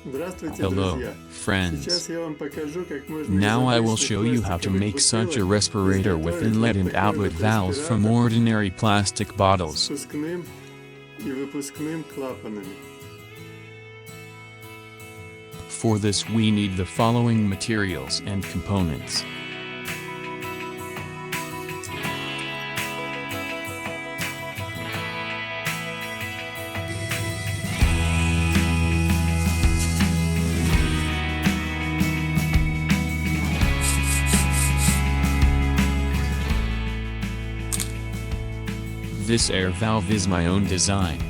Hello, friends. Now I will show you how to make such a respirator with inlet and outlet valves from ordinary plastic bottles. For this we need the following materials and components. This air valve is my own design.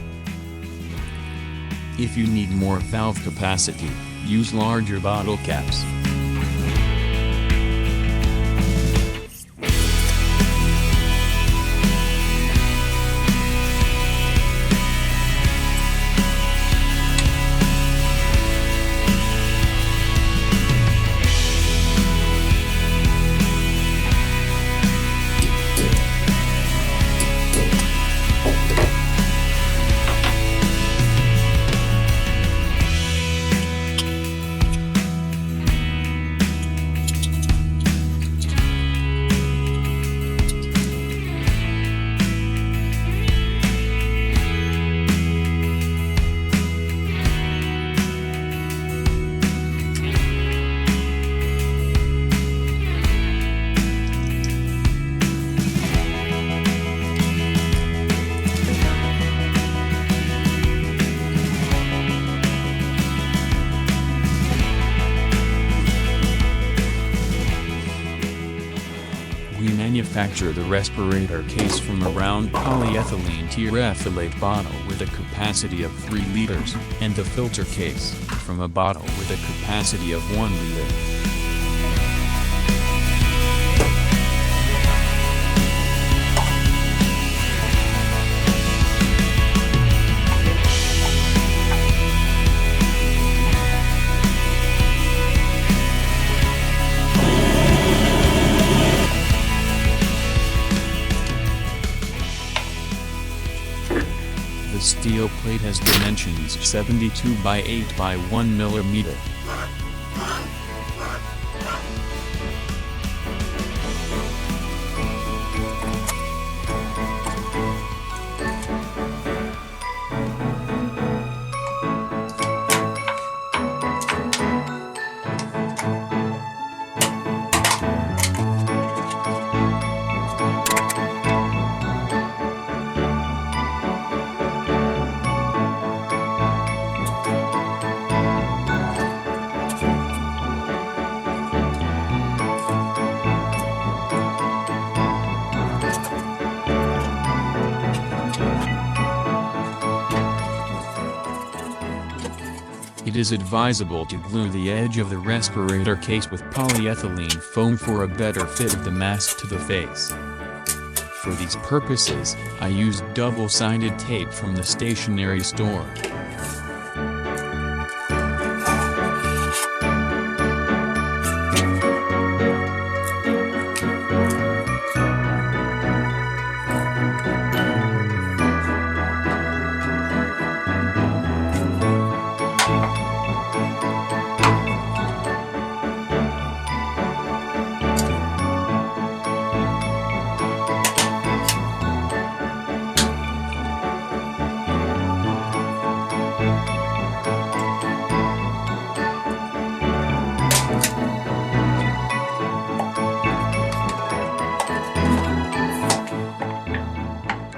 If you need more valve capacity, use larger bottle caps. We manufacture the respirator case from a round polyethylene terephthalate bottle with a capacity of 3 liters, and the filter case from a bottle with a capacity of 1 liter. The steel plate has dimensions 72 by 8 by 1 millimeter. It is advisable to glue the edge of the respirator case with polyethylene foam for a better fit of the mask to the face. For these purposes, I used double-sided tape from the stationery store.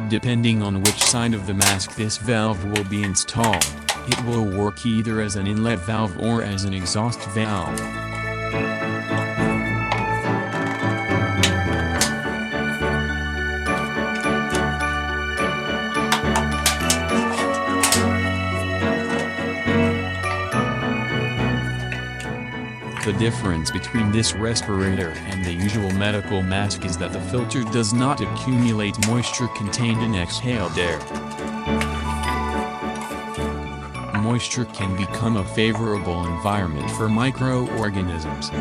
Depending on which side of the mask this valve will be installed, it will work either as an inlet valve or as an exhaust valve. The difference between this respirator and the usual medical mask is that the filter does not accumulate moisture contained in exhaled air. Moisture can become a favorable environment for microorganisms.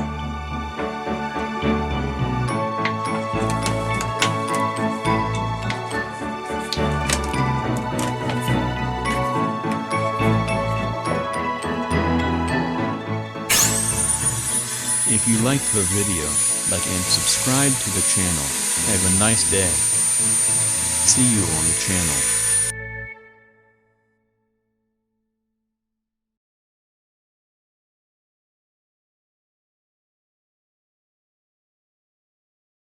If you liked the video, like and subscribe to the channel. Have a nice day. See you on the channel.